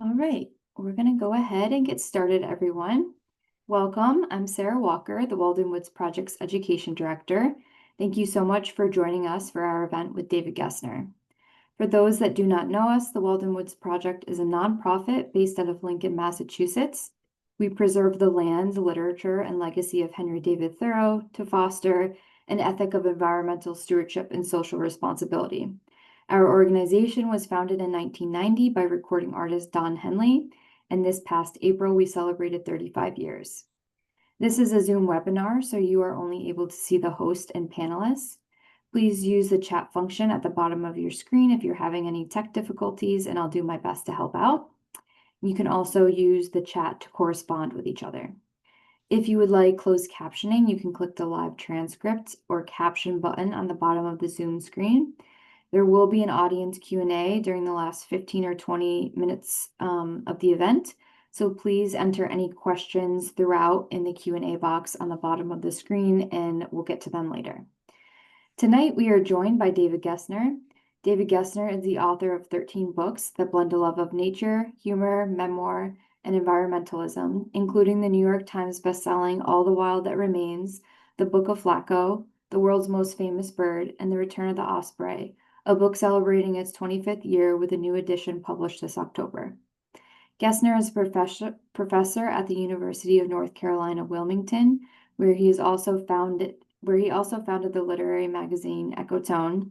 All right, we're going to go ahead and get started, everyone. Welcome. I'm Sarah Walker, the Walden Woods Project's Education Director. Thank you so much for joining us for our event with David Gessner. For those that do not know us, the Walden Woods Project is a nonprofit based out of Lincoln, Massachusetts. We preserve the lands, literature, and legacy of Henry David Thoreau to foster an ethic of environmental stewardship and social responsibility. Our organization was founded in 1990 by recording artist Don Henley, and this past April we celebrated 35 years. This is a Zoom webinar, so you are only able to see the host and panelists. Please use the chat function at the bottom of your screen if you're having any tech difficulties, and I'll do my best to help out. You can also use the chat to correspond with each other. If you would like closed captioning, you can click the live transcript or caption button on the bottom of the Zoom screen. There will be an audience Q&A during the last 15 or 20 minutes of the event. So please enter any questions throughout in the Q&A box on the bottom of the screen, and we'll get to them later. Tonight, we are joined by David Gessner. David Gessner is the author of 13 books that blend a love of nature, humor, memoir, and environmentalism, including the New York Times bestselling All the Wild That Remains, The Book of FLACO, The World's Most Famous Bird, and The Return of the Osprey, a book celebrating its 25th year with a new edition published this October. Gessner is a professor at the University of North Carolina, Wilmington, where he also founded the literary magazine Ecotone.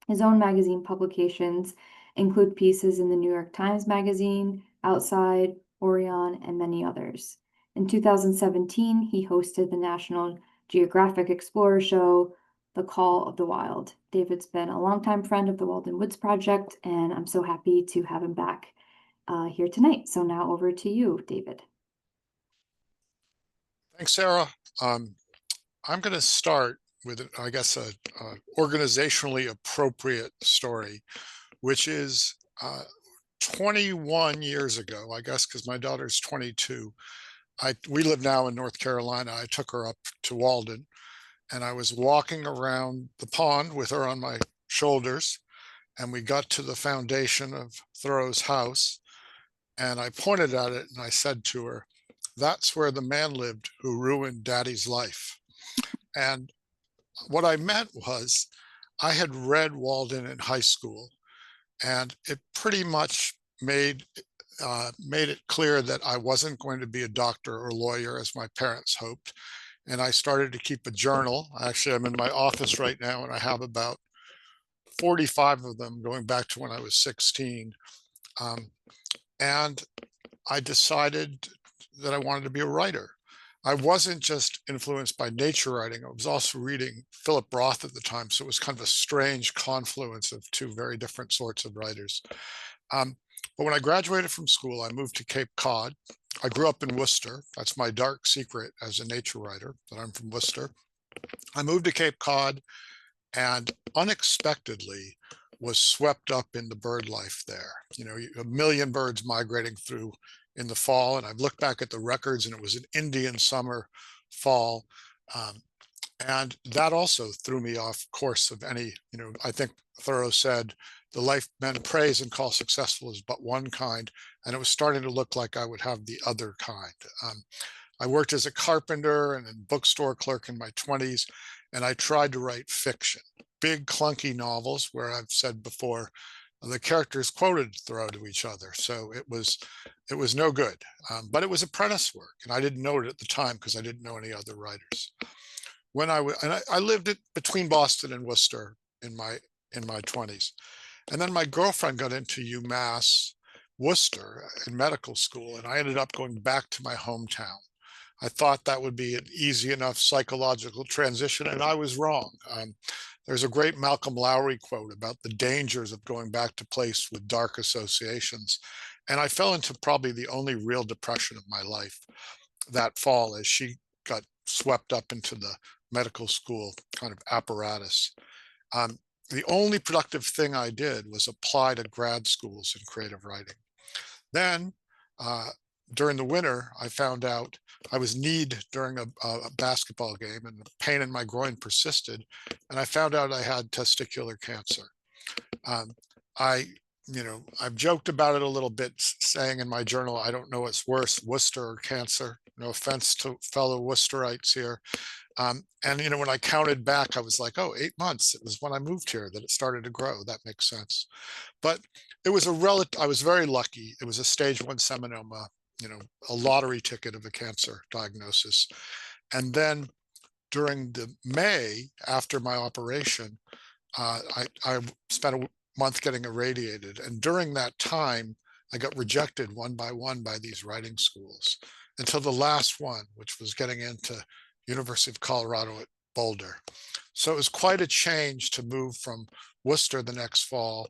His own magazine publications include pieces in the New York Times Magazine, Outside, Orion, and many others. In 2017, he hosted the National Geographic Explorer show, The Call of the Wild. David's been a longtime friend of the Walden Woods Project, and I'm so happy to have him back here tonight. So now over to you, David. Thanks, Sarah. I'm going to start with, I guess, a organizationally appropriate story, which is 21 years ago, I guess, because my daughter's 22. We live now in North Carolina. I took her up to Walden, and I was walking around the pond with her on my shoulders, and we got to the foundation of Thoreau's house, and I pointed at it and I said to her, "That's where the man lived who ruined Daddy's life." And what I meant was I had read Walden in high school, and it pretty much made it clear that I wasn't going to be a doctor or lawyer as my parents hoped. And I started to keep a journal. Actually, I'm in my office right now, and I have about 45 of them going back to when I was 16. And I decided that I wanted to be a writer. I wasn't just influenced by nature writing. I was also reading Philip Roth at the time. So it was kind of a strange confluence of two very different sorts of writers. But when I graduated from school, I moved to Cape Cod. I grew up in Worcester. That's my dark secret as a nature writer, that I'm from Worcester. I moved to Cape Cod and unexpectedly was swept up in the bird life there. You know, a million birds migrating through in the fall. And I've looked back at the records, and it was an Indian summer, fall. And that also threw me off course of any, I think Thoreau said, the life men praise and call successful is but one kind. And it was starting to look like I would have the other kind. I worked as a carpenter and a bookstore clerk in my 20s, and I tried to write fiction, big clunky novels where I've said before, the characters quoted Thoreau to each other. So it was no good, but it was apprentice work. And I didn't know it at the time because I didn't know any other writers. When I lived between Boston and Worcester in my 20s. And then my girlfriend got into UMass Worcester in medical school, and I ended up going back to my hometown. I thought that would be an easy enough psychological transition, and I was wrong. There's a great Malcolm Lowry quote about the dangers of going back to place with dark associations. And I fell into probably the only real depression of my life that fall as she got swept up into the medical school kind of apparatus. The only productive thing I did was apply to grad schools in creative writing. Then during the winter, I found out I was kneed during a basketball game, and the pain in my groin persisted. And I found out I had testicular cancer. I I've joked about it a little bit, saying in my journal, I don't know what's worse, Worcester or cancer. No offense to fellow Worcesterites here. And when I counted back, I was like, oh, 8 months. It was when I moved here that it started to grow. That makes sense. But it was I was very lucky. It was a stage 1 seminoma, a lottery ticket of a cancer diagnosis. And then during the May after my operation, I spent a month getting irradiated. And during that time, I got rejected one by one by these writing schools until the last one, which was getting into University of Colorado at Boulder. So it was quite a change to move from Worcester the next fall.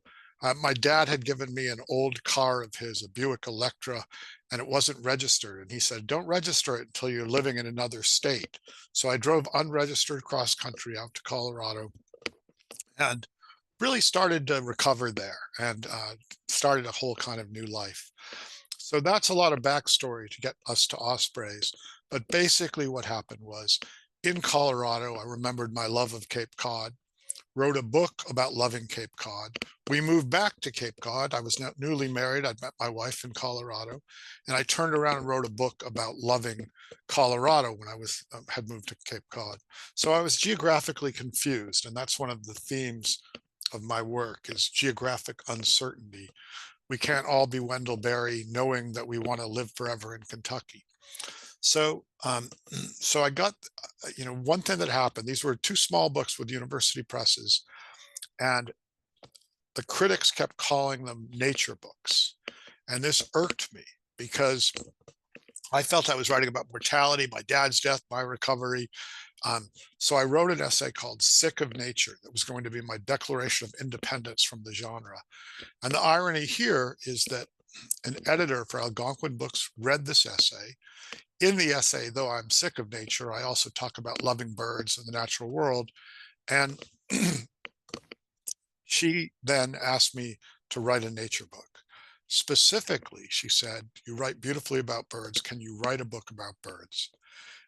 My dad had given me an old car of his, a Buick Electra, and it wasn't registered. And he said, don't register it until you're living in another state. So I drove unregistered cross country out to Colorado and really started to recover there and started a whole kind of new life. So that's a lot of backstory to get us to Ospreys. But basically what happened was in Colorado, I remembered my love of Cape Cod, wrote a book about loving Cape Cod. We moved back to Cape Cod. I was newly married. I'd met my wife in Colorado, and I turned around and wrote a book about loving Colorado when I had moved to Cape Cod. So I was geographically confused, and that's one of the themes of my work is geographic uncertainty. We can't all be Wendell Berry knowing that we want to live forever in Kentucky. So, so I got, one thing that happened, these were 2 small books with university presses, and the critics kept calling them nature books. And this irked me because I felt I was writing about mortality, my dad's death, my recovery. So I wrote an essay called Sick of Nature that was going to be my declaration of independence from the genre. And the irony here is that an editor for Algonquin Books read this essay. In the essay, though I'm sick of nature, I also talk about loving birds and the natural world. And she then asked me to write a nature book. Specifically, she said, you write beautifully about birds. Can you write a book about birds?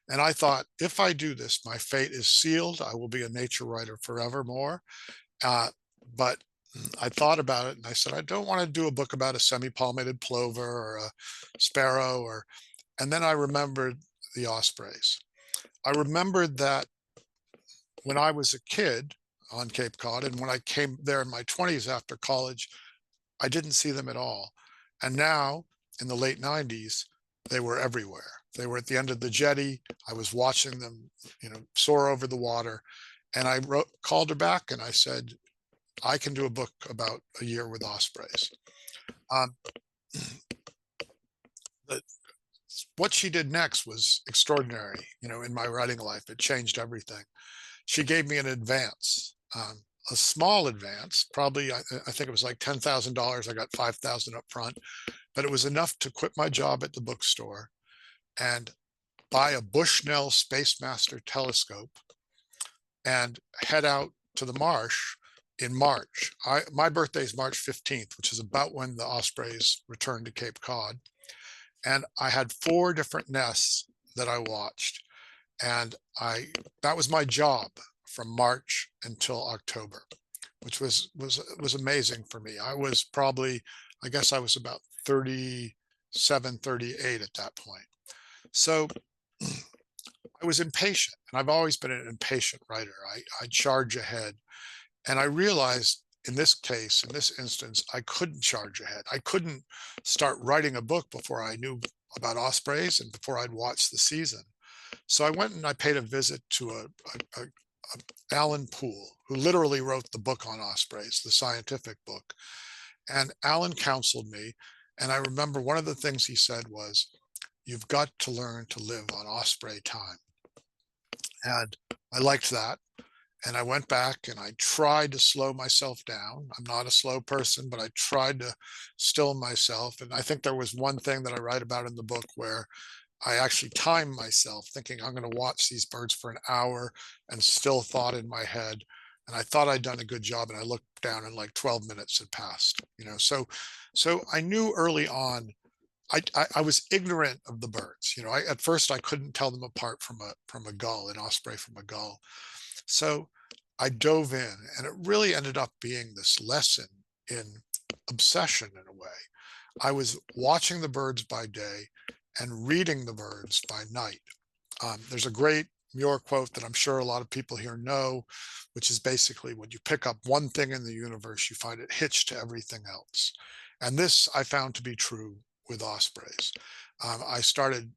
And I thought, if I do this, my fate is sealed. I will be a nature writer forevermore. But I thought about it and I said, I don't want to do a book about a semi-palmated plover or a sparrow and then I remembered the ospreys. I remembered that when I was a kid on Cape Cod and when I came there in my 20s after college, I didn't see them at all. And now in the late 90s, they were everywhere. They were at the end of the jetty. I was watching them, soar over the water. And I called her back and I said, I can do a book about a year with ospreys. What she did next was extraordinary, in my writing life. It changed everything. She gave me an advance, a small advance, probably, I think it was like $10,000. I got 5,000 up front, but it was enough to quit my job at the bookstore and buy a Bushnell Spacemaster telescope and head out to the marsh in March. My birthday is March 15th, which is about when the ospreys returned to Cape Cod. And I had 4 different nests that I watched. And that was my job from March until October, which was amazing for me. I was probably, I guess I was about 37, 38 at that point. So I was impatient, and I've always been an impatient writer. I charge ahead. And I realized in this case, in this instance, I couldn't charge ahead. I couldn't start writing a book before I knew about ospreys and before I'd watched the season. So I went and I paid a visit to Alan Poole, who literally wrote the book on ospreys, the scientific book. And Alan counseled me. And I remember one of the things he said was, you've got to learn to live on osprey time. And I liked that. And I went back and I tried to slow myself down. I'm not a slow person, but I tried to still myself. And I think there was one thing that I write about in the book where I actually timed myself thinking I'm going to watch these birds for an hour and still thought in my head. And I thought I'd done a good job. And I looked down and like 12 minutes had passed, so I knew early on, I was ignorant of the birds. At first I couldn't tell them apart from a gull, an osprey from a gull. So I dove in, and it really ended up being this lesson in obsession in a way. I was watching the birds by day and reading the birds by night. There's a great Muir quote that I'm sure a lot of people here know, which is basically when you pick up one thing in the universe, you find it hitched to everything else. And this I found to be true with ospreys. I started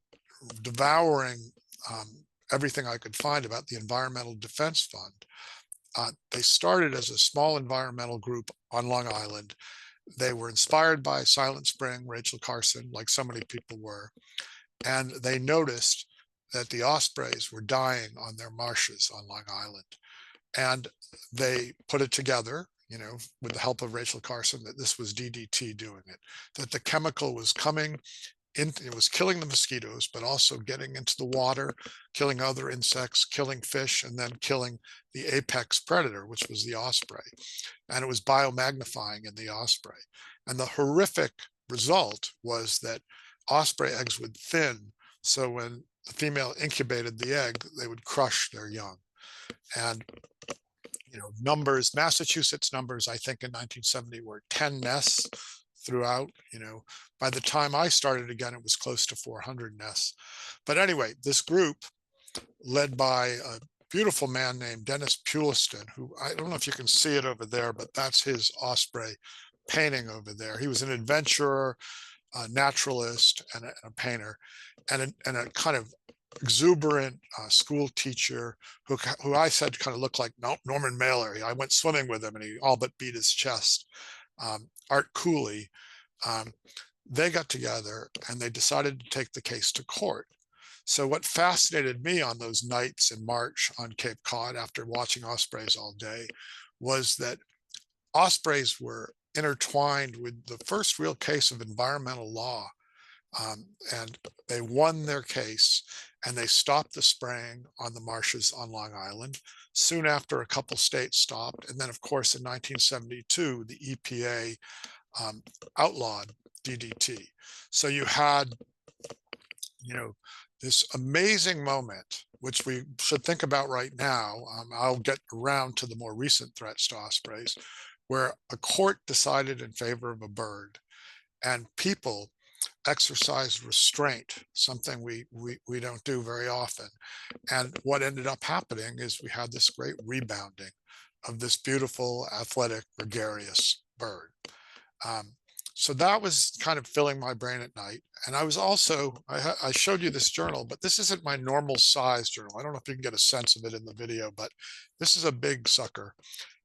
devouring everything I could find about the Environmental Defense Fund. They started as a small environmental group on Long Island. They were inspired by Silent Spring, Rachel Carson, like so many people were, and they noticed that the ospreys were dying on their marshes on Long Island. And they put it together, with the help of Rachel Carson, that this was DDT doing it, that the chemical was coming in, it was killing the mosquitoes, but also getting into the water, killing other insects, killing fish, and then killing the apex predator, which was the osprey. And it was biomagnifying in the osprey. And the horrific result was that osprey eggs would thin. So when the female incubated the egg, they would crush their young. And numbers, Massachusetts numbers, I think in 1970 were 10 nests throughout. By the time I started again, it was close to 400 nests. But anyway, this group, led by a beautiful man named Dennis Puliston, who I don't know if you can see it over there, but that's his osprey painting over there. He was an adventurer, a naturalist, and a painter, and a kind of exuberant school teacher who I said kind of looked like Norman Mailer. I went swimming with him and he all but beat his chest. Art Cooley, they got together and they decided to take the case to court. So what fascinated me on those nights in March on Cape Cod after watching ospreys all day was that ospreys were intertwined with the first real case of environmental law. And they won their case and they stopped the spraying on the marshes on Long Island. Soon after, a couple states stopped. And then, of course, in 1972, the EPA outlawed DDT. So you had, this amazing moment, which we should think about right now. I'll get around to the more recent threats to ospreys, where a court decided in favor of a bird and people exercised restraint, something we don't do very often. And what ended up happening is we had this great rebounding of this beautiful, athletic, gregarious bird. So that was kind of filling my brain at night. And I was also, I showed you this journal, but this isn't my normal size journal. I don't know if you can get a sense of it in the video, but this is a big sucker.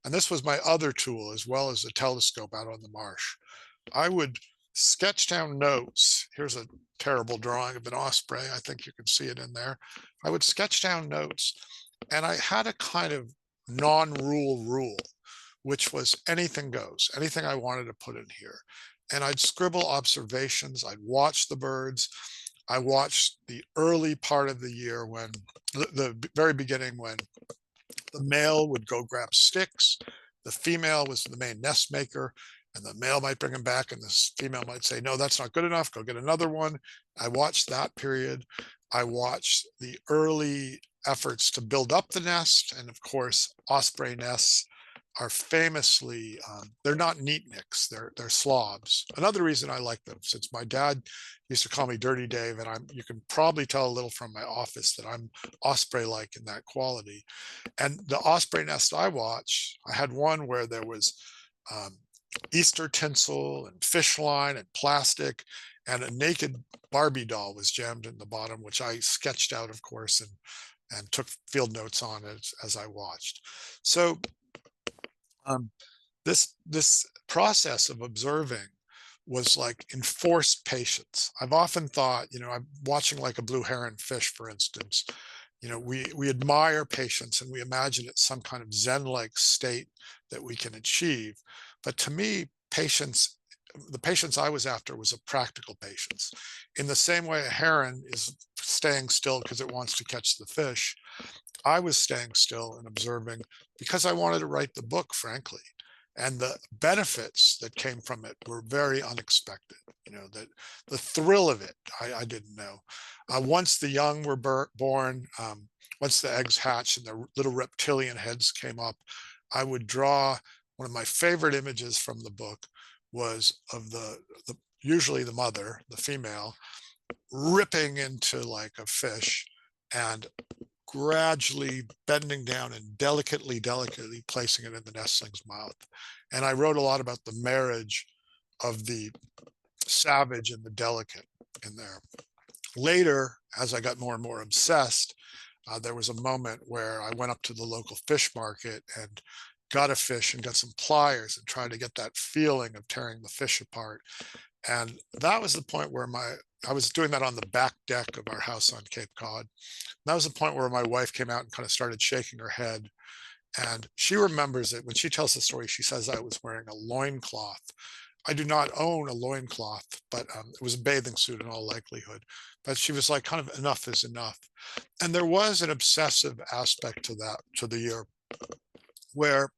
And this was my other tool, as well as a telescope out on the marsh. I would sketch down notes. Here's a terrible drawing of an osprey. I think you can see it in there. I would sketch down notes, and I had a kind of non-rule rule, which was anything goes, anything I wanted to put in here. And I'd scribble observations. I'd watch the birds. I watched the early part of the year when the very beginning, when the male would go grab sticks. The female was the main nest maker, and the male might bring him back, and this female might say, no, that's not good enough. Go get another one. I watched that period. I watched the early efforts to build up the nest. And of course, osprey nests are famously, they're not neat nicks, they're slobs. Another reason I like them, since my dad used to call me Dirty Dave, and you can probably tell a little from my office that I'm osprey-like in that quality. And the osprey nest I watch, I had one where there was Easter tinsel and fish line and plastic, and a naked Barbie doll was jammed in the bottom, which I sketched out, of course, and took field notes on as I watched. So this process of observing was like enforced patience. I've often thought, I'm watching like a blue heron fish, for instance. We admire patience and we imagine it's some kind of Zen-like state that we can achieve. But to me, the patience I was after was a practical patience. In the same way a heron is staying still because it wants to catch the fish, I was staying still and observing because I wanted to write the book, frankly. And the benefits that came from it were very unexpected. That the thrill of it, I didn't know. Once the young were born, once the eggs hatched and the little reptilian heads came up, I would draw one of my favorite images from the book, was of the usually the mother, the female, ripping into like a fish and gradually bending down and delicately placing it in the nestling's mouth. And I wrote a lot about the marriage of the savage and the delicate in there. Later, as I got more and more obsessed, there was a moment where I went up to the local fish market and got a fish and got some pliers and tried to get that feeling of tearing the fish apart. And that was the point where I was doing that on the back deck of our house on Cape Cod. That was the point where my wife came out and kind of started shaking her head. And she remembers it when she tells the story. She says I was wearing a loincloth. I do not own a loincloth, but it was a bathing suit in all likelihood. But she was like, kind of enough is enough. And there was an obsessive aspect to that, to the year, where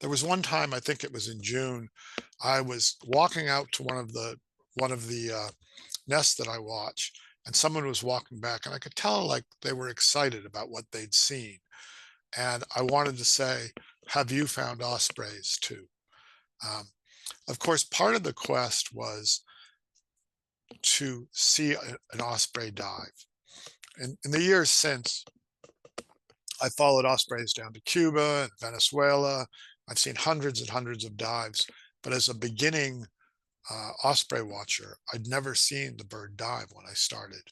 there was one time, I think it was in June, I was walking out to one of the nests that I watch, and someone was walking back, and I could tell like they were excited about what they'd seen. And I wanted to say, have you found ospreys too? Um, of course, part of the quest was to see an osprey dive. In the years since, I followed ospreys down to Cuba and Venezuela. I've seen hundreds and hundreds of dives, but as a beginning osprey watcher, I'd never seen the bird dive when I started.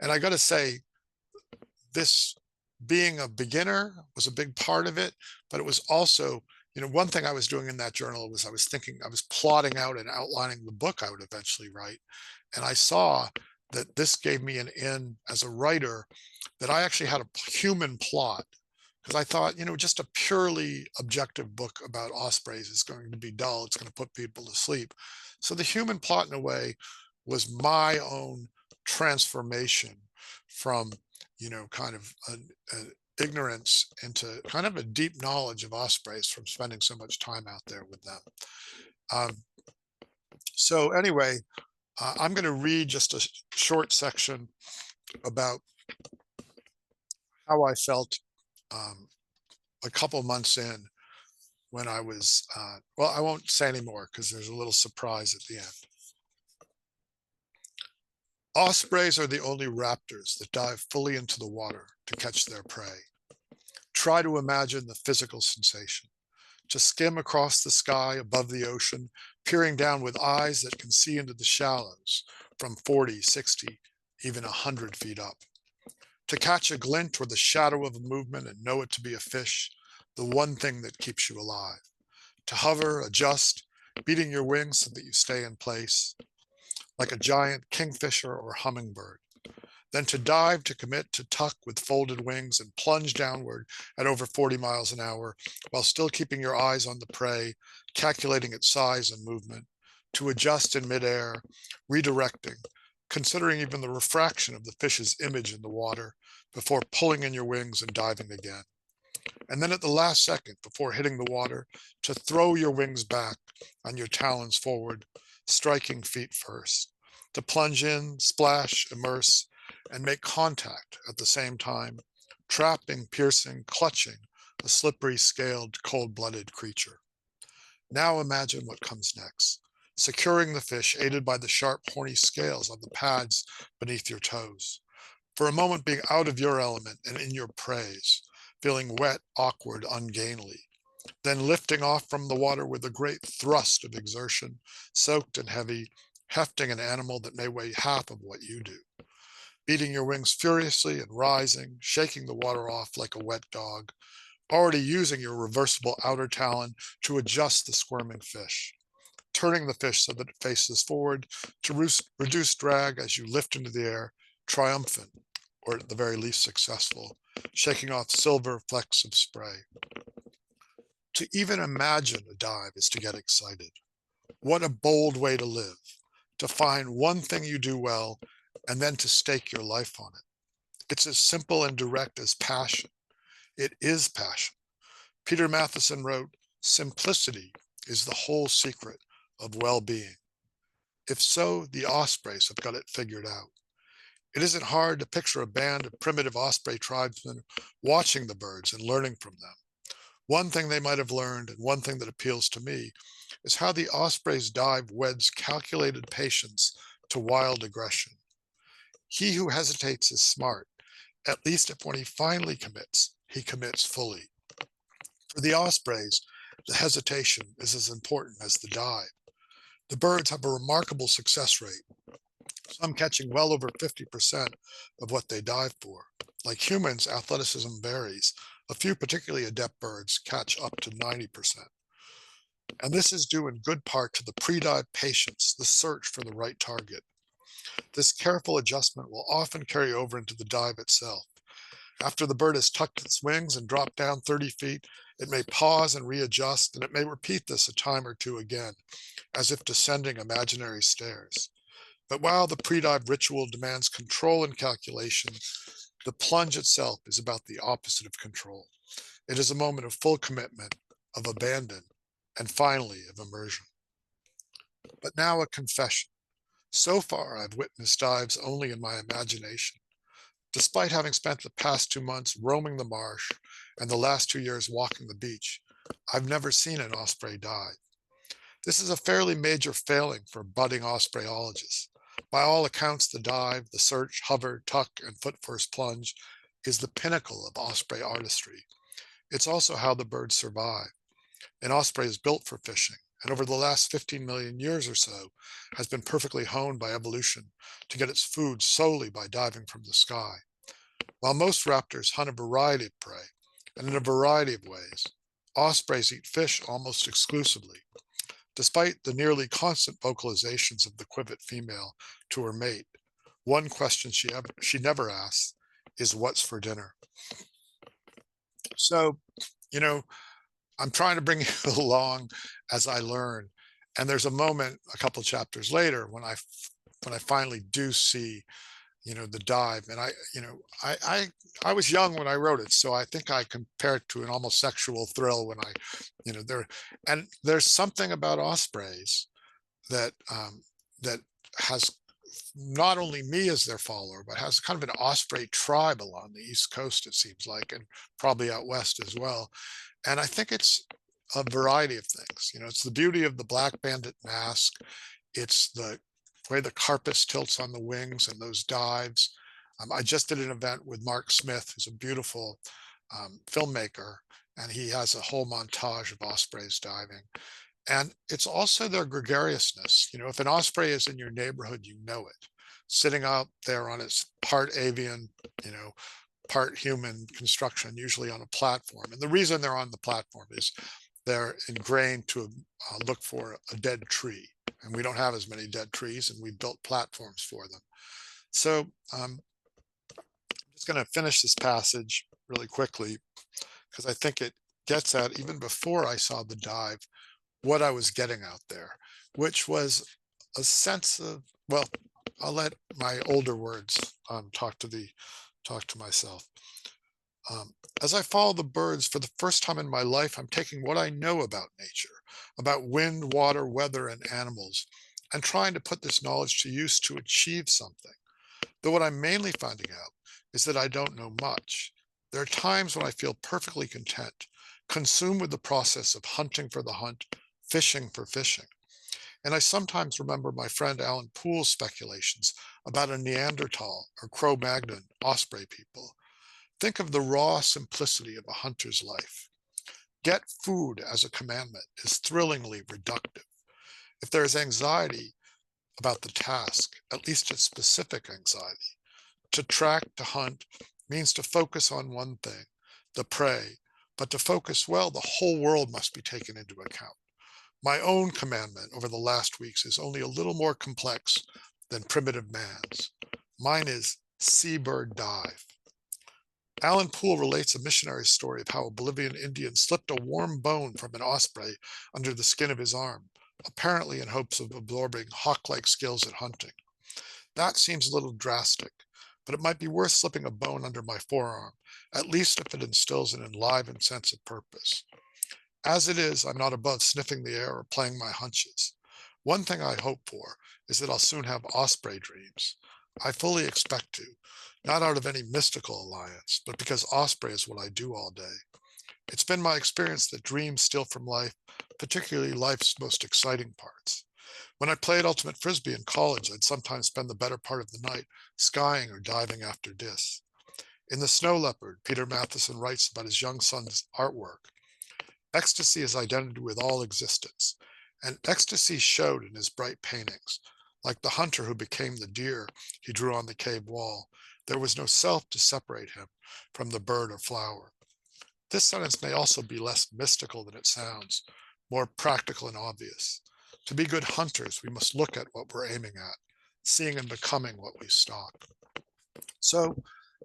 And I got to say, this being a beginner was a big part of it, but it was also, one thing I was doing in that journal was I was plotting out and outlining the book I would eventually write. And I saw that this gave me an in as a writer, that I actually had a human plot. Because I thought, just a purely objective book about ospreys is going to be dull. It's going to put people to sleep. So the human plot, in a way, was my own transformation from, kind of an ignorance into kind of a deep knowledge of ospreys from spending so much time out there with them. Um, so anyway, I'm going to read just a short section about how I felt um, a couple months in when I was, well, I won't say anymore because there's a little surprise at the end. Ospreys are the only raptors that dive fully into the water to catch their prey. Try to imagine the physical sensation. To skim across the sky above the ocean, peering down with eyes that can see into the shallows from 40, 60, even 100 feet up. To catch a glint or the shadow of a movement and know it to be a fish, the one thing that keeps you alive. To hover, adjust, beating your wings so that you stay in place, like a giant kingfisher or hummingbird. Then to dive, to commit, to tuck with folded wings and plunge downward at over 40 miles an hour while still keeping your eyes on the prey, calculating its size and movement. To adjust in midair, redirecting, considering even the refraction of the fish's image in the water before pulling in your wings and diving again. And then at the last second, before hitting the water, to throw your wings back on your talons forward, striking feet first. To plunge in, splash, immerse, and make contact at the same time, trapping, piercing, clutching a slippery, scaled, cold-blooded creature. Now imagine what comes next. Securing the fish, aided by the sharp, horny scales on the pads beneath your toes. For a moment being out of your element and in your praise, feeling wet, awkward, ungainly. Then lifting off from the water with a great thrust of exertion, soaked and heavy, hefting an animal that may weigh half of what you do. Beating your wings furiously and rising, shaking the water off like a wet dog, already using your reversible outer talon to adjust the squirming fish, turning the fish so that it faces forward to reduce drag as you lift into the air, triumphant, or at the very least successful, shaking off silver flecks of spray. To even imagine a dive is to get excited. What a bold way to live, to find one thing you do well and then to stake your life on it. It's as simple and direct as passion. It is passion. Peter Matheson wrote, "Simplicity is the whole secret of well-being." If so, the ospreys have got it figured out. It isn't hard to picture a band of primitive osprey tribesmen watching the birds and learning from them. One thing they might have learned, and one thing that appeals to me, is how the osprey's dive weds calculated patience to wild aggression. He who hesitates is smart, at least if when he finally commits, he commits fully. For the ospreys, the hesitation is as important as the dive. The birds have a remarkable success rate, some catching well over 50% of what they dive for. Like humans, athleticism varies. A few particularly adept birds catch up to 90%. And this is due in good part to the pre-dive patience, the search for the right target. This careful adjustment will often carry over into the dive itself. After the bird has tucked its wings and dropped down 30 feet, it may pause and readjust, and it may repeat this a time or two again, as if descending imaginary stairs. But while the pre-dive ritual demands control and calculation, the plunge itself is about the opposite of control. It is a moment of full commitment, of abandon, and finally of immersion. But now a confession. So far, I've witnessed dives only in my imagination. Despite having spent the past 2 months roaming the marsh and the last 2 years walking the beach, I've never seen an osprey dive. This is a fairly major failing for budding ospreyologists. By all accounts, the dive, the search, hover, tuck, and foot first plunge is the pinnacle of osprey artistry. It's also how the birds survive. An osprey is built for fishing, and over the last 15 million years or so has been perfectly honed by evolution to get its food solely by diving from the sky. While most raptors hunt a variety of prey, and in a variety of ways, ospreys eat fish almost exclusively. Despite the nearly constant vocalizations of the quivet female to her mate, one question she never asks is what's for dinner. So, you know, I'm trying to bring you along as I learn. And there's a moment a couple chapters later when I finally do see, the dive. And I was young when I wrote it, so I think I compare it to an almost sexual thrill when there, and there's something about ospreys that has not only me as their follower, but has kind of an osprey tribe along the East Coast, it seems like, and probably out west as well. And I think it's a variety of things. It's the beauty of the black bandit mask. It's the way the carpus tilts on the wings and those dives. I just did an event with Mark Smith, who's a beautiful filmmaker, and he has a whole montage of ospreys diving. And it's also their gregariousness. If an osprey is in your neighborhood, you know it. Sitting out there on its part avian, you know, part human construction, usually on a platform. And the reason they're on the platform is they're ingrained to look for a dead tree. And we don't have as many dead trees, and we built platforms for them. So I'm just going to finish this passage really quickly because I think it gets at, even before I saw the dive, what I was getting out there, which was a sense of, well, I'll let my older words talk to myself. As I follow the birds for the first time in my life, I'm taking what I know about nature, about wind, water, weather, and animals, and trying to put this knowledge to use to achieve something. Though what I'm mainly finding out is that I don't know much. There are times when I feel perfectly content, consumed with the process of hunting for the hunt, fishing for fishing. And I sometimes remember my friend Alan Poole's speculations about a Neanderthal or Cro-Magnon osprey people. Think of the raw simplicity of a hunter's life. Get food as a commandment is thrillingly reductive. If there is anxiety about the task, at least it's specific anxiety. To track, to hunt, means to focus on one thing, the prey, but to focus well, the whole world must be taken into account. My own commandment over the last weeks is only a little more complex than primitive man's. Mine is seabird dive. Alan Poole relates a missionary story of how a Bolivian Indian slipped a warm bone from an osprey under the skin of his arm, apparently in hopes of absorbing hawk-like skills at hunting. That seems a little drastic, but it might be worth slipping a bone under my forearm, at least if it instills an enlivened sense of purpose. As it is, I'm not above sniffing the air or playing my hunches. One thing I hope for is that I'll soon have osprey dreams. I fully expect to, not out of any mystical alliance, but because osprey is what I do all day. It's been my experience that dreams steal from life, particularly life's most exciting parts. When I played Ultimate Frisbee in college, I'd sometimes spend the better part of the night skying or diving after discs. In The Snow Leopard, Peter Matheson writes about his young son's artwork. Ecstasy is identity with all existence, and ecstasy showed in his bright paintings. Like the hunter who became the deer he drew on the cave wall, there was no self to separate him from the bird or flower. This sentence may also be less mystical than it sounds, more practical and obvious. To be good hunters, we must look at what we're aiming at, seeing and becoming what we stalk. So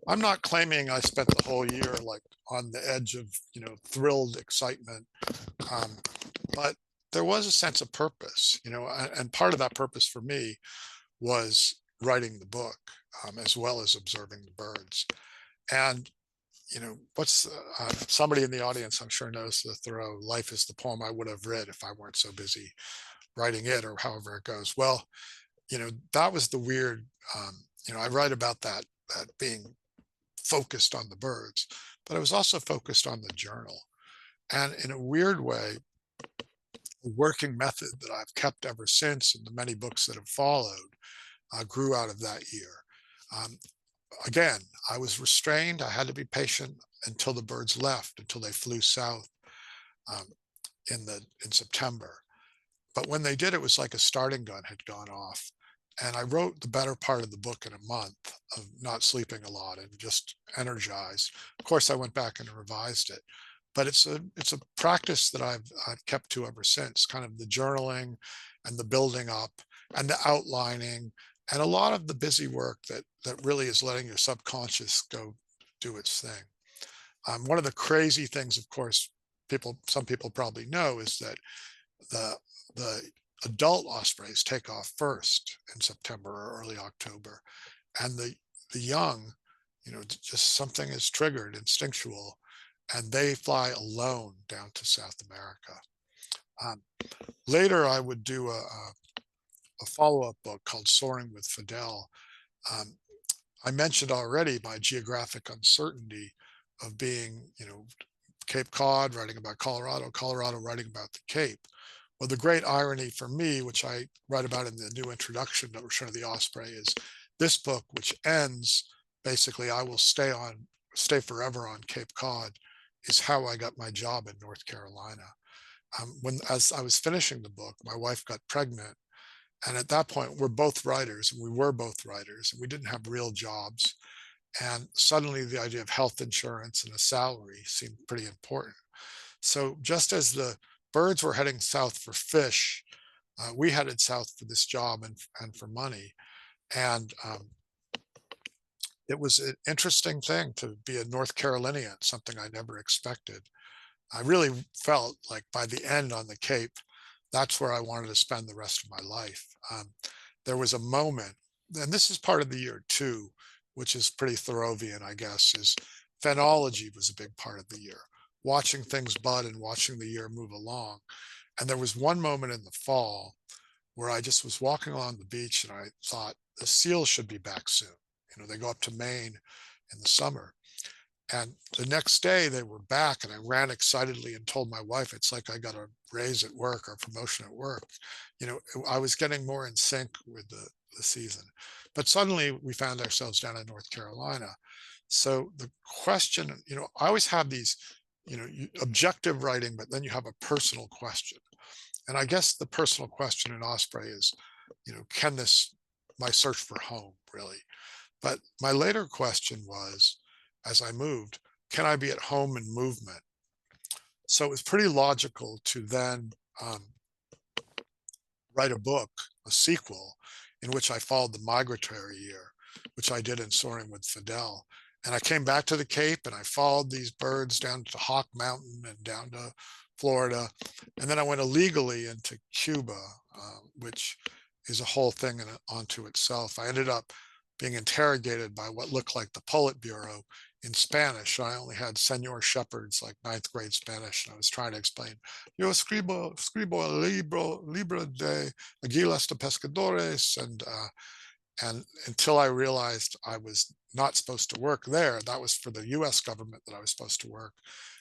I'm not claiming I spent the whole year like on the edge of, thrilled excitement. Um, but there was a sense of purpose, and part of that purpose for me was writing the book, as well as observing the birds. And what's somebody in the audience, I'm sure, knows the Thoreau "Life is the poem I would have read if I weren't so busy writing it," or however it goes. Well, that was the weird. I write about that being focused on the birds, but I was also focused on the journal. And in a weird way, a working method that I've kept ever since, and the many books that have followed, grew out of that year. Um, Again, I was restrained. I had to be patient until the birds left, until they flew south um, in September. But when they did, it was like a starting gun had gone off. And I wrote the better part of the book in a month of not sleeping a lot and just energized. Of course, I went back and revised it. But it's a practice that I've kept to ever since, kind of the journaling and the building up and the outlining and a lot of the busy work that really is letting your subconscious go do its thing. One of the crazy things, of course, some people probably know is that the the adult ospreys take off first in September or early October, and the young, just something is triggered, instinctual, and they fly alone down to South America. Um, Later, I would do a follow-up book called Soaring with Fidel. Um, I mentioned already my geographic uncertainty of being, Cape Cod, writing about Colorado, Colorado, writing about the Cape. Well, the great irony for me, which I write about in the new introduction to Return of the Osprey, is this book, which ends basically, I will stay forever on Cape Cod, is how I got my job in North Carolina. As I was finishing the book, my wife got pregnant, and at that point, we're both writers, and we were both writers, and we didn't have real jobs. And suddenly, the idea of health insurance and a salary seemed pretty important. So just as the birds were heading south for fish, we headed south for this job and for money. And it was an interesting thing to be a North Carolinian, something I never expected. I really felt like by the end on the Cape, that's where I wanted to spend the rest of my life. There was a moment, and this is part of the year too, which is pretty Thoreauvian, I guess, is phenology was a big part of the year, watching things bud and watching the year move along. And there was one moment in the fall where I just was walking along the beach and I thought the seals should be back soon. They go up to Maine in the summer. And the next day they were back, and I ran excitedly and told my wife, it's like I got a raise at work or promotion at work. I was getting more in sync with the season. But suddenly we found ourselves down in North Carolina. So the question, I always have these, objective writing, but then you have a personal question. And I guess the personal question in Osprey is, can this, my search for home really? But my later question was, as I moved, can I be at home in movement? So it was pretty logical to then write a book, a sequel, in which I followed the migratory year, which I did in Soaring with Fidel. And I came back to the Cape and I followed these birds down to Hawk Mountain and down to Florida. And then I went illegally into Cuba, which is a whole thing onto itself. I ended up being interrogated by what looked like the Politburo in Spanish. I only had Senor Shepherd's like ninth grade Spanish, and I was trying to explain, yo escribo el libro de aguilas de pescadores, and And until I realized I was not supposed to work there, that was for the US government that I was supposed to work.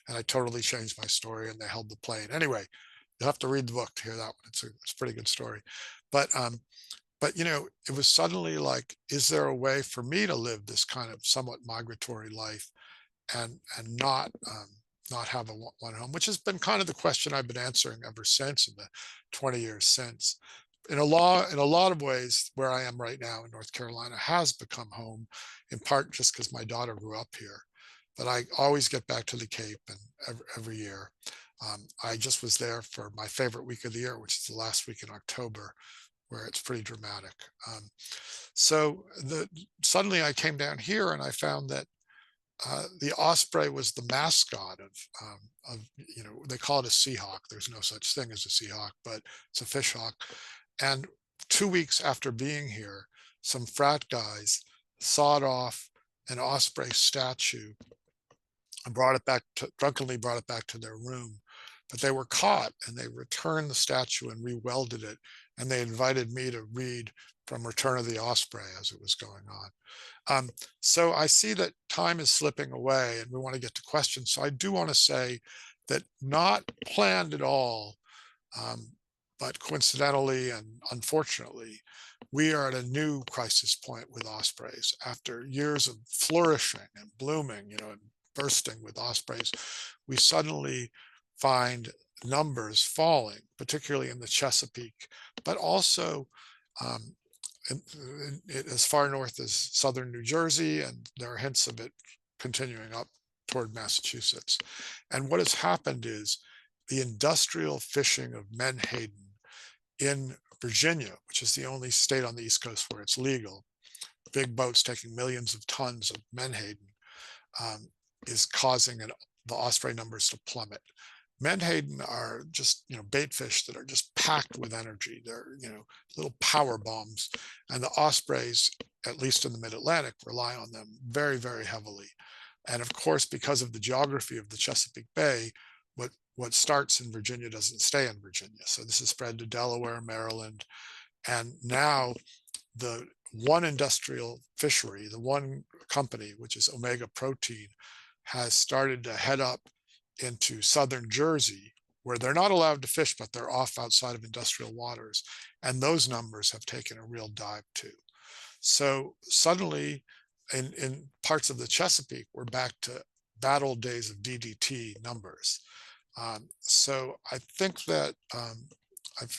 And I totally changed my story and they held the plane. Anyway, you'll have to read the book to hear that one. It's a pretty good story. But you know, it was suddenly like, is there a way for me to live this kind of somewhat migratory life and not have a one home, which has been kind of the question I've been answering ever since in the 20 years since. In a lot of ways, where I am right now in North Carolina has become home, in part just because my daughter grew up here. But I always get back to the Cape, and every year. I just was there for my favorite week of the year, which is the last week in October, where it's pretty dramatic. So suddenly I came down here and I found that the osprey was the mascot of, you know, they call it a seahawk. There's no such thing as a seahawk, but it's a fishhawk. And 2 weeks after being here, some frat guys sawed off an osprey statue and drunkenly brought it back to their room. But they were caught and they returned the statue and rewelded it. And they invited me to read from Return of the Osprey as it was going on. So I see that time is slipping away and we want to get to questions. So I do want to say that not planned at all, um, but coincidentally and unfortunately, we are at a new crisis point with ospreys. After years of flourishing and blooming, you know, and bursting with ospreys, we suddenly find numbers falling, particularly in the Chesapeake, but also um, as far north as southern New Jersey, and there are hints of it continuing up toward Massachusetts. And what has happened is the industrial fishing of menhaden in Virginia, which is the only state on the East Coast where it's legal, big boats taking millions of tons of menhaden, um, is causing the osprey numbers to plummet. Menhaden are just, you know, bait fish that are just packed with energy. They're, you know, little power bombs, and the ospreys, at least in the mid-Atlantic, rely on them very, very heavily. And of course, because of the geography of the Chesapeake Bay, what starts in Virginia doesn't stay in Virginia. So this is spread to Delaware, Maryland, and now the one industrial fishery, the one company, which is Omega Protein, has started to head up into southern Jersey, where they're not allowed to fish, but they're off outside of industrial waters. And those numbers have taken a real dive too. So suddenly, in parts of the Chesapeake, we're back to bad old days of DDT numbers. So I think that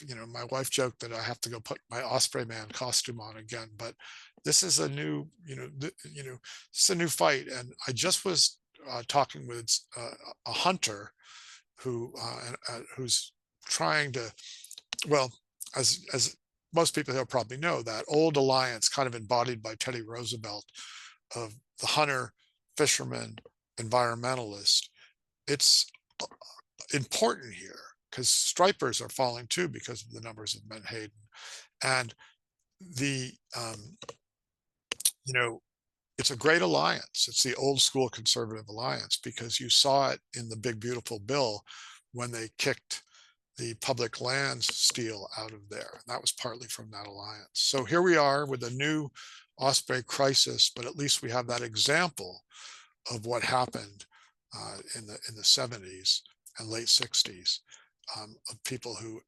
you know, my wife joked that I have to go put my Osprey Man costume on again, but this is a new, you know, it's a new fight. And I just was talking with a hunter who's trying to, well, as most people here probably know, that old alliance, kind of embodied by Teddy Roosevelt, of the hunter, fisherman, environmentalist. It's important here because stripers are falling too because of the numbers of menhaden. And the, you know, it's a great alliance. It's the old school conservative alliance because you saw it in the Big Beautiful Bill when they kicked the public lands steel out of there. And that was partly from that alliance. So here we are with a new osprey crisis, but at least we have that example of what happened in the 70s and late 60s, of people who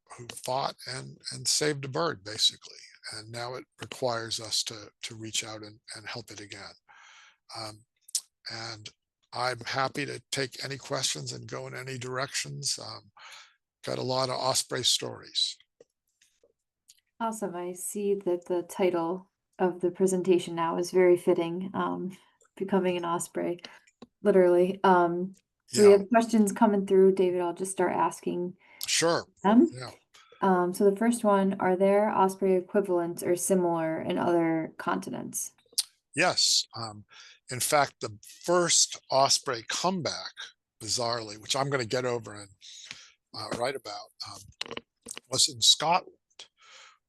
fought and saved a bird basically. And now it requires us to reach out and help it again. Um, and I'm happy to take any questions and go in any directions. Got a lot of osprey stories. Awesome. I see that the title of the presentation now is very fitting, becoming an osprey, literally. So we Yeah, have questions coming through. David, I'll just start asking sure. them. Yeah. So the first one, are there osprey equivalents or similar in other continents? Yes. In fact, the first osprey comeback, bizarrely, which I'm going to get over and write about, was in Scotland,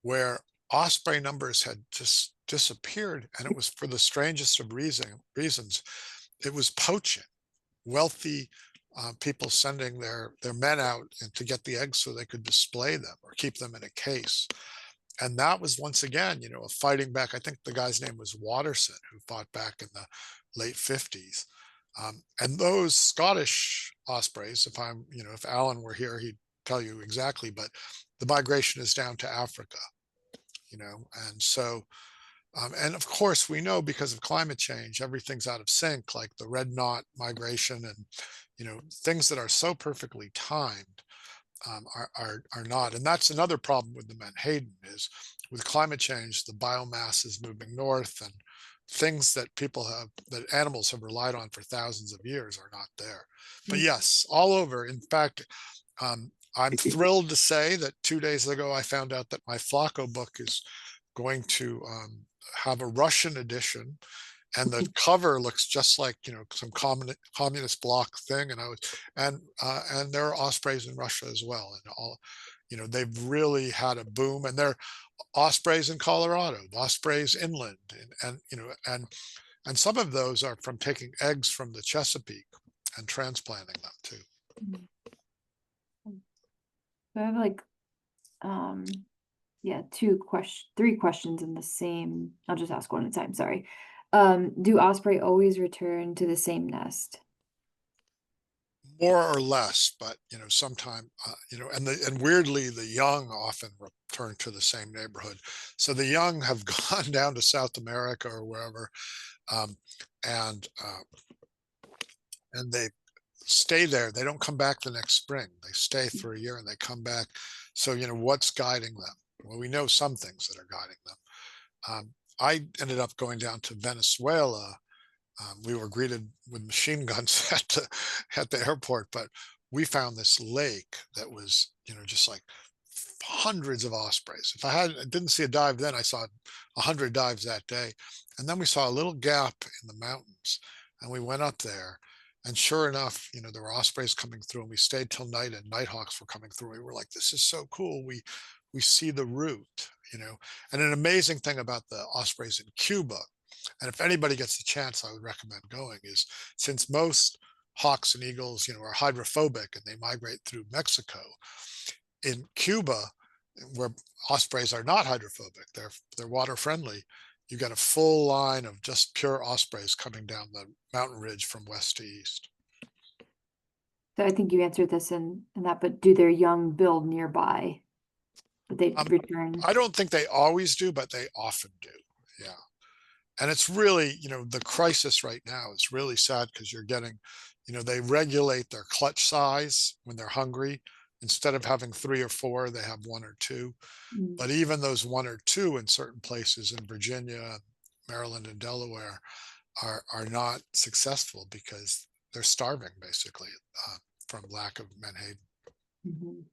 where osprey numbers had just disappeared, and it was for the strangest of reasons. It was poaching, wealthy people sending their men out and to get the eggs so they could display them or keep them in a case. And that was once again, a fighting back. I think the guy's name was Watterson, who fought back in the late 50s. And those Scottish ospreys, if Alan were here, he'd tell you exactly, but the migration is down to Africa, and so, and of course, we know because of climate change, everything's out of sync, like the red knot migration and, things that are so perfectly timed are not. And that's another problem with the Menhaden is with climate change, the biomass is moving north and things that animals have relied on for thousands of years are not there. But Mm. yes, all over. In fact, I'm thrilled to say that 2 days ago, I found out that my Flacco book is going to have a Russian edition, and the cover looks just like some communist bloc thing. And there are ospreys in Russia as well, and all they've really had a boom, and they're ospreys in Colorado, ospreys inland, and some of those are from taking eggs from the Chesapeake and transplanting them too. Mm. So I have like, yeah, three questions in the same. I'll just ask one at a time. Sorry. Do osprey always return to the same nest? More or less, but sometime and weirdly the young often return to the same neighborhood. So the young have gone down to South America or wherever, um, and they stay there. They don't come back the next spring. They stay for a year and they come back. So what's guiding them? Well, we know some things that are guiding them. I ended up going down to Venezuela. We were greeted with machine guns at the airport, but we found this lake that was, just like hundreds of ospreys. If I didn't see a dive then, I saw 100 dives that day. And then we saw a little gap in the mountains, and we went up there. And sure enough, there were ospreys coming through, and we stayed till night, and nighthawks were coming through. We were like, "This is so cool." We see the route, And an amazing thing about the ospreys in Cuba, and if anybody gets the chance, I would recommend going, is since most hawks and eagles, are hydrophobic and they migrate through Mexico, in Cuba, where ospreys are not hydrophobic, they're water friendly. You got a full line of just pure ospreys coming down the mountain ridge from west to east. So I think you answered this in that, but do their young build nearby? But they Um, return. I don't think they always do, but they often do. Yeah. And it's really, the crisis right now is really sad because you're getting, they regulate their clutch size when they're hungry. Instead of having three or four, they have one or two. Mm. But even those one or two in certain places in Virginia, Maryland, and Delaware are not successful because they're starving basically from lack of menhaden. Mhm.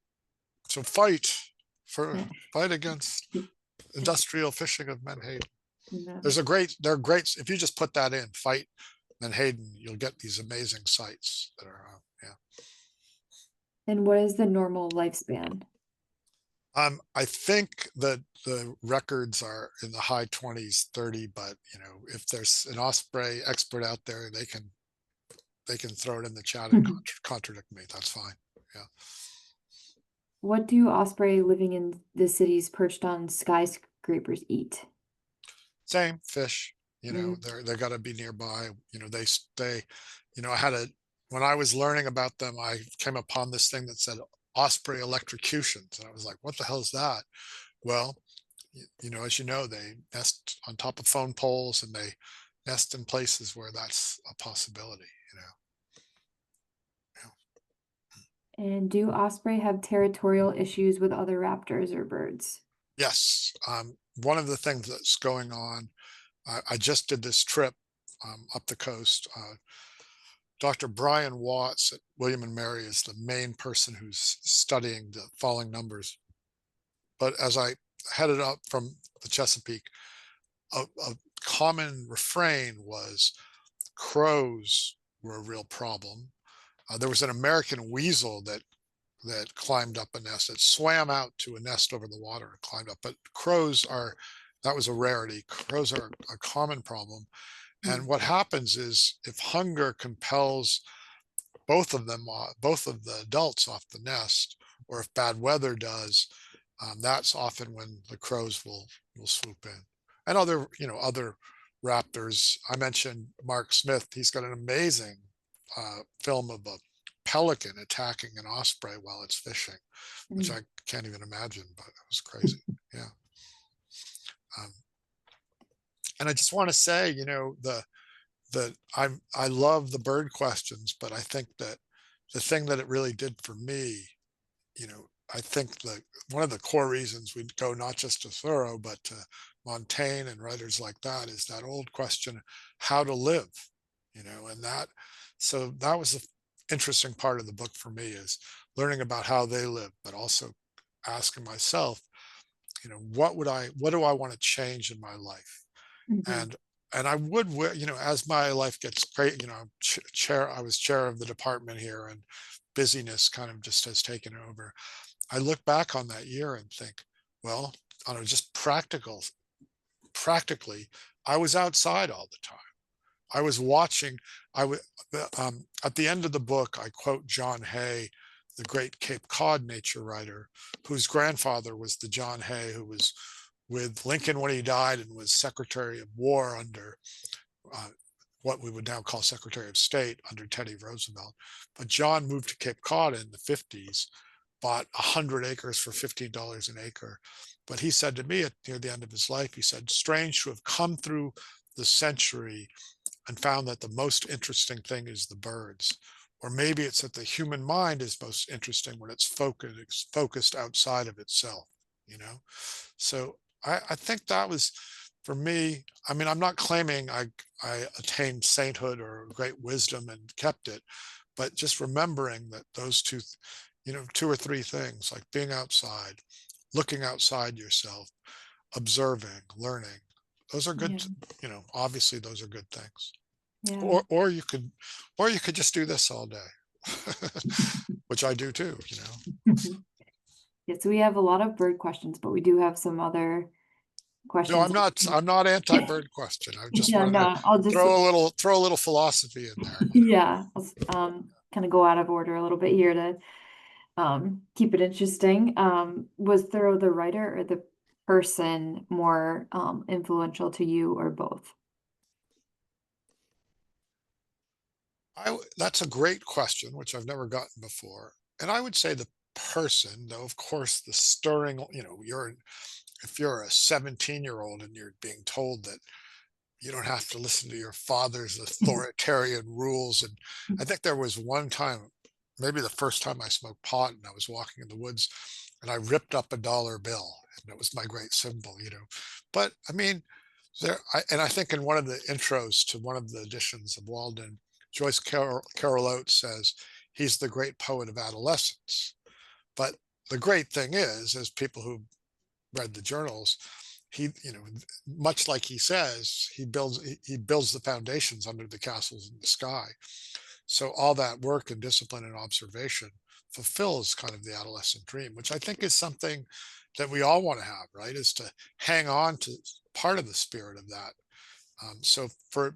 So fight Yeah. against industrial fishing of menhaden. Yeah. They're great. If you just put that in, fight menhaden, you'll get these amazing sights that are, yeah. And what is the normal lifespan? I think that the records are in the high 20s, 30, but if there's an osprey expert out there, they can throw it in the chat and contradict me. That's fine. Yeah. What do osprey living in the cities perched on skyscrapers eat? Same fish, Mm. they gotta be nearby, they stay, I had when I was learning about them, I came upon this thing that said osprey electrocutions. And I was like, what the hell is that? Well, as they nest on top of phone poles and they nest in places where that's a possibility, Yeah. And do osprey have territorial issues with other raptors or birds? Yes. One of the things that's going on, I just did this trip up the coast. Dr. Brian Watts at William and Mary is the main person who's studying the falling numbers. But as I headed up from the Chesapeake, a common refrain was crows were a real problem. There was an American weasel that climbed up a nest. It swam out to a nest over the water and climbed up. But that was a rarity. Crows are a common problem. Mm. And what happens is if hunger compels both of the adults off the nest, or if bad weather does, That's often when the crows will swoop in. And other, other raptors. I mentioned Mark Smith. He's got an amazing film of a pelican attacking an osprey while it's fishing, which Mm. I can't even imagine, but it was crazy. Yeah. Um, and I just want to say, I love the bird questions, but I think that the thing that it really did for me, I think one of the core reasons we'd go not just to Thoreau, but to Montaigne and writers like that is that old question, how to live, and so that was the interesting part of the book for me is learning about how they live, but also asking myself, what do I want to change in my life? Mhm. And I would, as my life gets great, I was chair of the department here, and busyness kind of just has taken over. I look back on that year and think, well, on a just practically, I was outside all the time. I was watching. I was at the end of the book. I quote John Hay, the great Cape Cod nature writer, whose grandfather was the John Hay who was with Lincoln when he died and was Secretary of War under uh, what we would now call Secretary of State under Teddy Roosevelt. But John moved to Cape Cod in the 50s, bought 100 acres for $15 an acre. But he said to me near the end of his life, he said, strange to have come through the century and found that the most interesting thing is the birds. Or maybe it's that the human mind is most interesting when it's focused outside of itself, you know? So I think that was for me. I mean, I'm not claiming I attained sainthood or great wisdom and kept it, but just remembering that those two or three things like being outside, looking outside yourself, observing, learning, those are good, Yeah. obviously those are good things. Yeah. Or you could just do this all day, which I do too. Yeah, so we have a lot of bird questions, but we do have some other No, questions. I'm not anti-bird question. I just Yeah, wanted to no, I'll just, throw a little philosophy in there. yeah, kind of go out of order a little bit here to keep it interesting. Was Thoreau the writer or the person more influential to you or both? That's a great question, which I've never gotten before. And I would say the person, though, of course, the stirring, if you're a 17-year-old and you're being told that you don't have to listen to your father's authoritarian rules. And I think there was one time, maybe the first time I smoked pot and I was walking in the woods and I ripped up a dollar bill and it was my great symbol. But I mean, and I think in one of the intros to one of the editions of Walden, Joyce Carol Oates says he's the great poet of adolescence. But the great thing is, as people who read the journals, he, much like he says, he builds the foundations under the castles in the sky. So all that work and discipline and observation fulfills kind of the adolescent dream, which I think is something that we all want to have, right? Is to hang on to part of the spirit of that. So for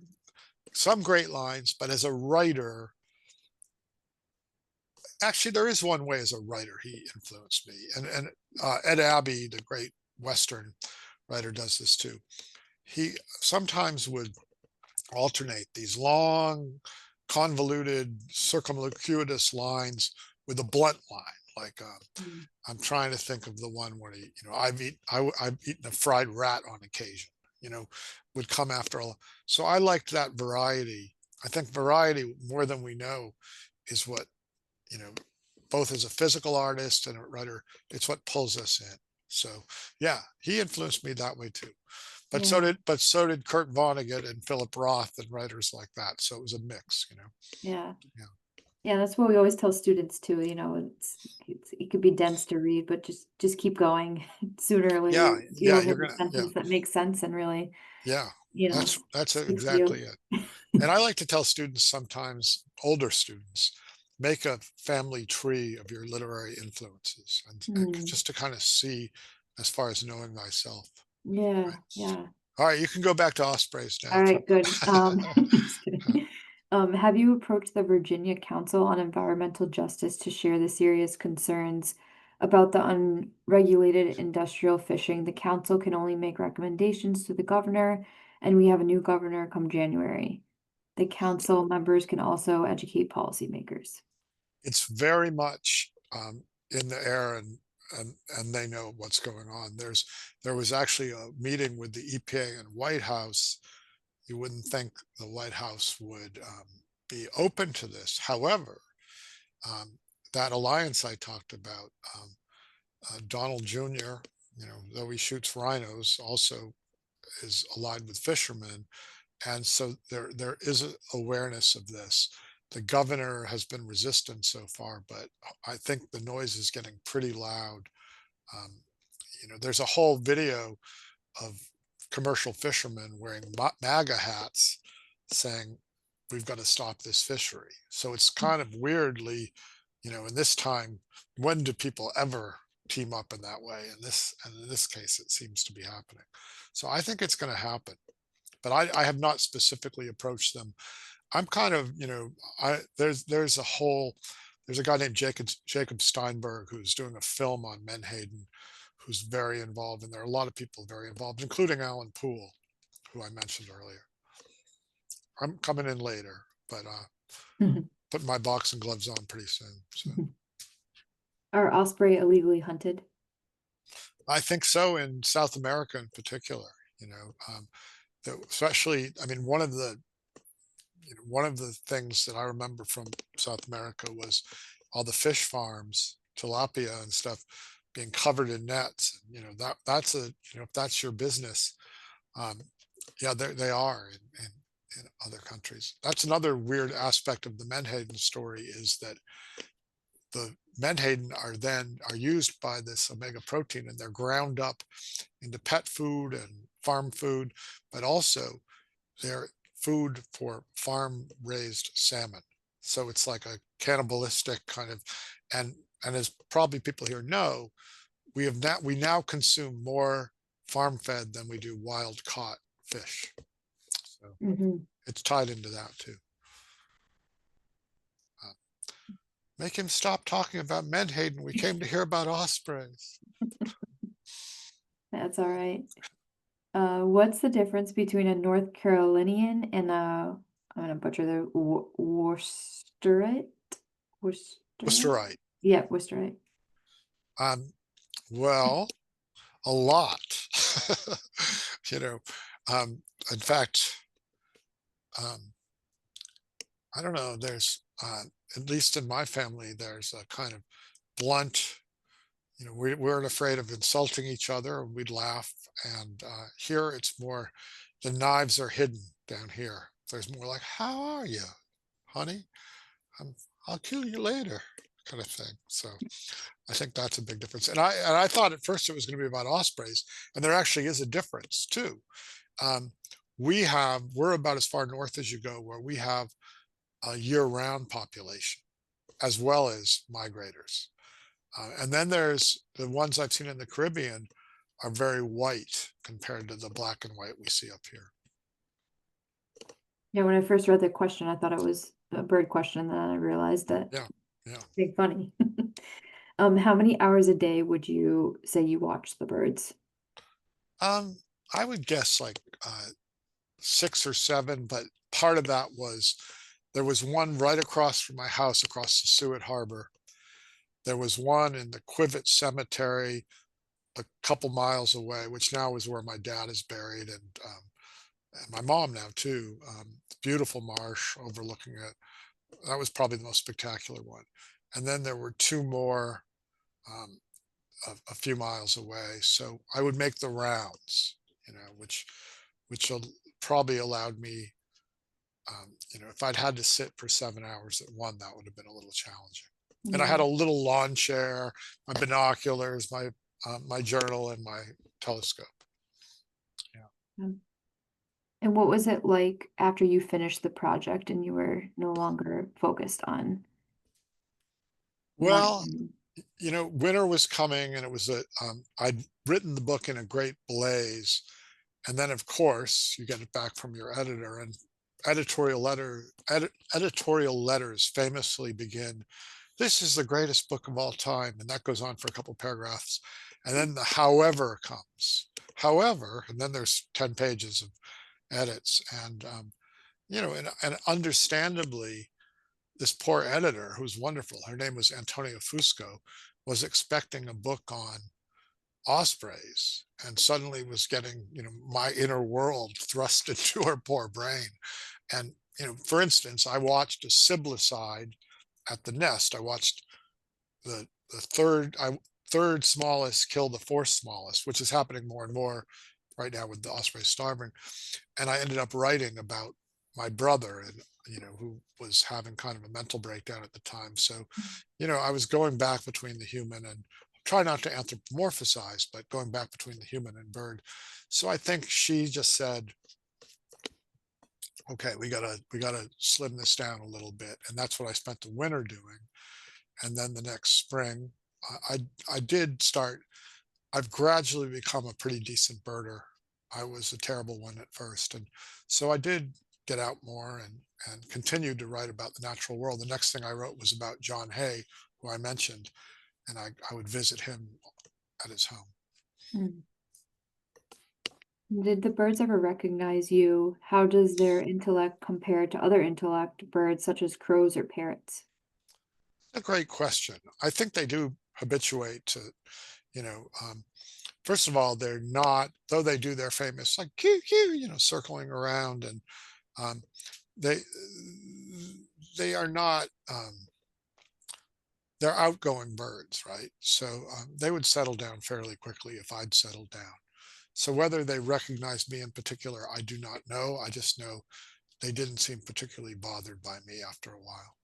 some great lines, but as a writer, actually, there is one way as a writer he influenced me, and Ed Abbey, the great Western writer, does this too. He sometimes would alternate these long, convoluted, circumlocuitous lines with a blunt line. Like Mm. I'm trying to think of the one where I've eaten a fried rat on occasion. You know, would come after all. So I liked that variety. I think variety more than we know is what you know both as a physical artist and a writer, it's what pulls us in. So yeah, he influenced me that way too. But so Yeah, did Kurt Vonnegut and Philip Roth and writers like that. So it was a mix. yeah. Yeah. Yeah, that's what we always tell students too, it could be dense to read, but just keep going. Sooner or later, Yeah, yeah, you'll you're hit a gonna yeah, sentence that makes sense and really, yeah. That's speaks to exactly you. it. And I like to tell students sometimes, older students, make a family tree of your literary influences and Hmm. just to kind of see as far as knowing thyself. Yeah, Right. yeah. All right, you can go back to ospreys now. All right, good. Just kidding. Have you approached the Virginia Council on Environmental Justice to share the serious concerns about the unregulated industrial fishing. The council can only make recommendations to the governor, and we have a new governor come January. The council members can also educate policymakers. It's very much in the air, and they know what's going on. There was actually a meeting with the EPA and White House. You wouldn't think the White House would be open to this. However, um, that alliance I talked about, Donald Jr., though he shoots rhinos, also is aligned with fishermen, and so there is a awareness of this. The governor has been resistant so far, but I think the noise is getting pretty loud. Um, there's a whole video of commercial fishermen wearing MAGA hats saying, "We've got to stop this fishery." So it's kind of weirdly, in this time, when do people ever team up in that way? And in this case, it seems to be happening. So I think it's going to happen, but I have not specifically approached them. I'm kind of, there's a guy named Jacob Steinberg who's doing a film on Menhaden, who's very involved, and there are a lot of people very involved, including Alan Poole, who I mentioned earlier. I'm coming in later, but putting my boxing gloves on pretty soon. So Are osprey illegally hunted? I think so in South America in particular. Especially, I mean, one of the things that I remember from South America was all the fish farms, tilapia and stuff, being covered in nets. And, if that's your business, um, yeah, they are in other countries. That's another weird aspect of the Menhaden story, is that the menhaden are used by this omega protein, and they're ground up into pet food and farm food, but also they're food for farm raised salmon. So it's like a cannibalistic kind of, and as probably people here know, we now consume more farm fed than we do wild caught fish. So Mhm. it's tied into that too. Uh, Make him stop talking about menhaden. We came to hear about ospreys. That's all right. What's the difference between a North Carolinian and a, I'm gonna butcher the Worcesterite? Worcesterite? Worcesterite. Yeah, Worcesterite. Um, well, a lot. you know, in fact, um, I don't know. There's at least in my family, there's a kind of blunt. We weren't afraid of insulting each other. We'd laugh, and here it's more. The knives are hidden down here. There's more like, "How are you, honey? I'm, I'll kill you later," kind of thing. So I think that's a big difference. And I thought at first it was going to be about ospreys, and there actually is a difference too. Um, we're about as far north as you go, where we have a year-round population as well as migrators. And then there's the ones I've seen in the Caribbean are very white compared to the black and white we see up here. Yeah, when I first read the question, I thought it was a bird question, then I realized that Yeah, yeah. it's funny. How many hours a day would you say you watch the birds? Um, I would guess like 6 or 7, but part of that was there was one right across from my house, across the Suet Harbor. There was one in the Quivet Cemetery a couple miles away, which now is where my dad is buried, and my mom now too. Beautiful marsh overlooking it. That was probably the most spectacular one. And then there were two more um, a few miles away. So I would make the rounds, which probably allowed me, if I'd had to sit for 7 hours at one, that would have been a little challenging. And I Yeah. had a little lawn chair, my binoculars, my journal, and my telescope. Yeah. Um, And what was it like after you finished the project and you were no longer focused on Well, one? winter was coming, and I'd written the book in a great blaze. And then, of course, you get it back from your editor, and editorial letters famously begin this is the greatest book of all time, and that goes on for a couple paragraphs. And then the however comes. However, and then there's 10 pages of edits. And and understandably, this poor editor who's wonderful, her name was Antonia Fusco, was expecting a book on ospreys and suddenly was getting, my inner world thrust into her poor brain. And, for instance, I watched a siblicide at the nest. I watched the third smallest kill the fourth smallest, which is happening more and more right now with the osprey starving. And I ended up writing about my brother, and who was having kind of a mental breakdown at the time. So, I was going back between the human and try not to anthropomorphize, but going back between the human and bird. So I think she just said, okay, we gotta slim this down a little bit. And that's what I spent the winter doing. And then the next spring, I I did start. I've gradually become a pretty decent birder. I was a terrible one at first, and so I did get out more and continued to write about the natural world. The next thing I wrote was about John Hay, who I mentioned, and I would visit him at his home. Mm. Did the birds ever recognize you? How does their intellect compare to other intellect birds such as crows or parrots? A great question. I think they do habituate to, you know, um, first of all, they're not, though they do their famous like cue cue, circling around, and um, they they are not. They're outgoing birds, right? So they would settle down fairly quickly if I'd settled down. So whether they recognized me in particular, I do not know. I just know they didn't seem particularly bothered by me after a while.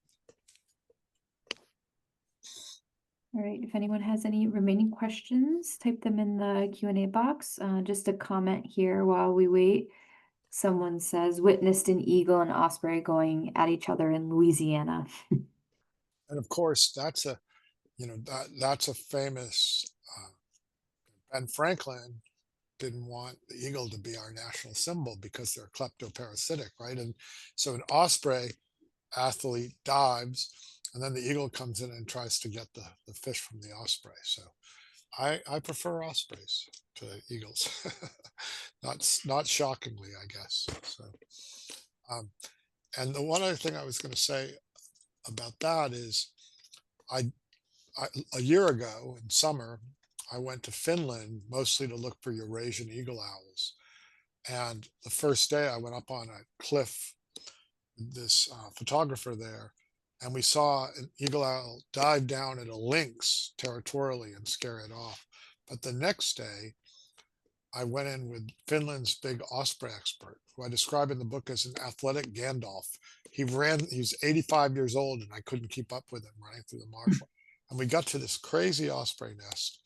All right, if anyone has any remaining questions, type them in the Q&A box. Just a comment here while we wait. Someone says, witnessed an eagle and osprey going at each other in Louisiana. And of course, that's a famous. Ben Franklin didn't want the eagle to be our national symbol because they're kleptoparasitic, right? And so an osprey athlete dives, and then the eagle comes in and tries to get the fish from the osprey. So I prefer ospreys to eagles, not shockingly, I guess. So um, and the one other thing I was going to say about that is I, I a year ago in summer I went to Finland mostly to look for Eurasian eagle owls. And the first day I went up on a cliff, this photographer there, and we saw an eagle owl dive down at a lynx territorially and scare it off. But the next day, I went in with Finland's big osprey expert, who I describe in the book as an athletic Gandalf. He was 85 years old, and I couldn't keep up with him running through the marsh. And we got to this crazy osprey nest,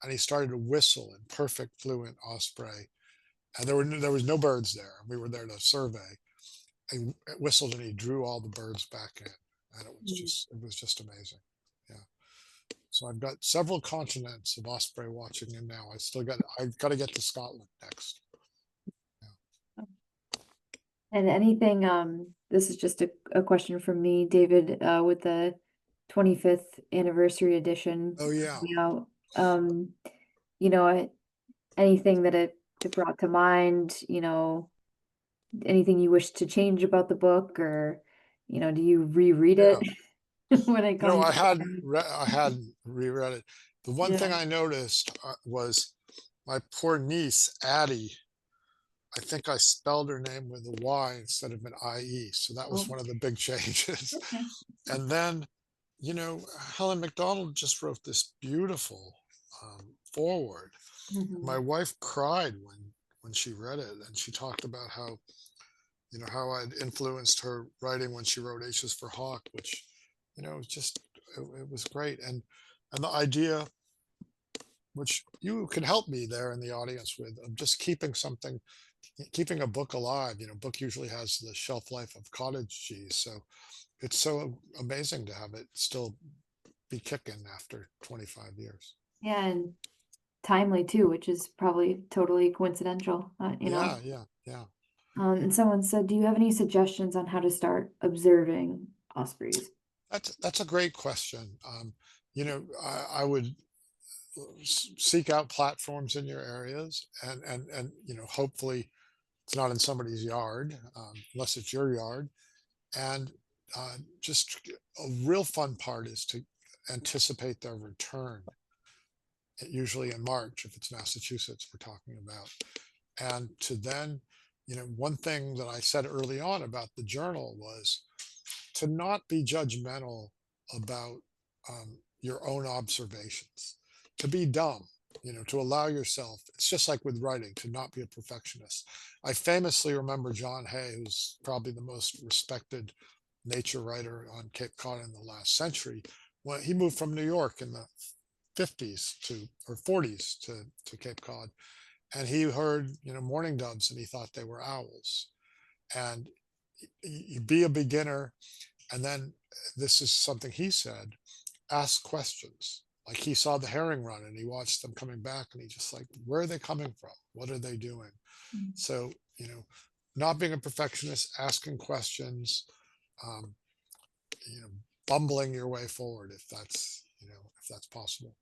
and he started to whistle in perfect fluent osprey. And there was no birds there. We were there to survey. He whistled and he drew all the birds back in, and it was just amazing. Yeah. So I've got several continents of osprey watching in now. I've got to get to Scotland next. Yeah. And anything, this is just a question from me, David, with the 25th anniversary edition Oh yeah. coming out, you know, anything that it brought to mind, anything you wish to change about the book, or, do you reread it Yeah. when it comes? I hadn't reread it. The one Yeah. thing I noticed was my poor niece Addie. I think I spelled her name with a Y instead of an IE. So that was Oh, one of the big changes. okay. And then, Helen McDonald just wrote this beautiful foreword. My Mhm. wife cried when she read it, and she talked about how I'd influenced her writing when she wrote H is for Hawk, which, just it was great. And the idea, which you can help me there in the audience with, of just keeping a book alive. Book usually has the shelf life of cottage cheese, so it's so amazing to have it still be kicking after 25 years. Yeah, and timely too, which is probably totally coincidental, Yeah, yeah, yeah. And someone said, do you have any suggestions on how to start observing ospreys? That's a great question. I would seek out platforms in your areas, and hopefully it's not in somebody's yard, unless it's your yard. And just a real fun part is to anticipate their return, usually in March, if it's Massachusetts we're talking about. And to then, one thing that I said early on about the journal was to not be judgmental about your own observations, to be dumb, to allow yourself. It's just like with writing, to not be a perfectionist. I famously remember John Hay, who's probably the most respected nature writer on Cape Cod in the last century, when he moved from New York in the 50s to or 40s to Cape Cod, and he heard mourning doves and he thought they were owls. And you be a beginner, and then this is something he said: ask questions. Like he saw the herring run and he watched them coming back, and he just like, where are they coming from? What are they doing? Mm. So, not being a perfectionist, asking questions, um, you know, bumbling your way forward if that's possible.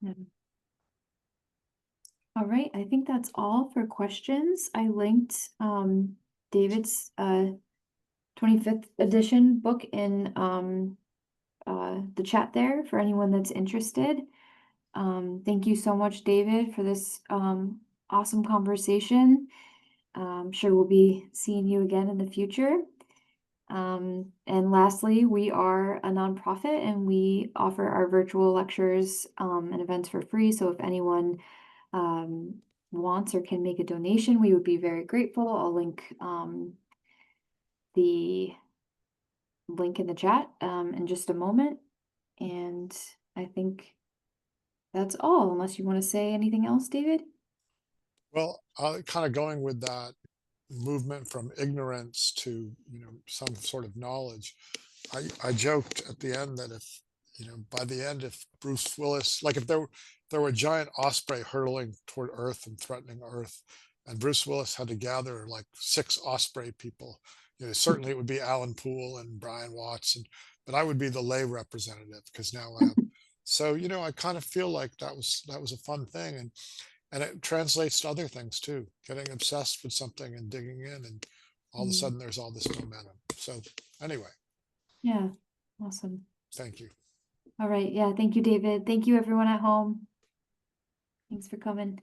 Yeah. All right, I think that's all for questions. I linked David's 25th edition book in the chat there for anyone that's interested. Thank you so much, David, for this awesome conversation. I'm sure we'll be seeing you again in the future. And lastly, we are a nonprofit and we offer our virtual lectures and events for free. So if anyone um, wants or can make a donation, we would be very grateful. I'll link the link in the chat in just a moment. And I think that's all, unless you want to say anything else, David. Well, kind of going with that movement from ignorance to some sort of knowledge. I joked at the end that if by the end, if Bruce Willis, like if there were a giant osprey hurtling toward Earth and threatening Earth, and Bruce Willis had to gather like 6 osprey people, certainly it would be Alan Poole and Brian Watts, but I would be the lay representative because now I have. So I kind of feel like that was a fun thing, and it translates to other things too, getting obsessed with something and digging in, and all of a Mm, sudden there's all this momentum. So anyway, yeah, awesome. thank you. All right. Yeah, thank you, David. Thank you, everyone at home. Thanks for coming.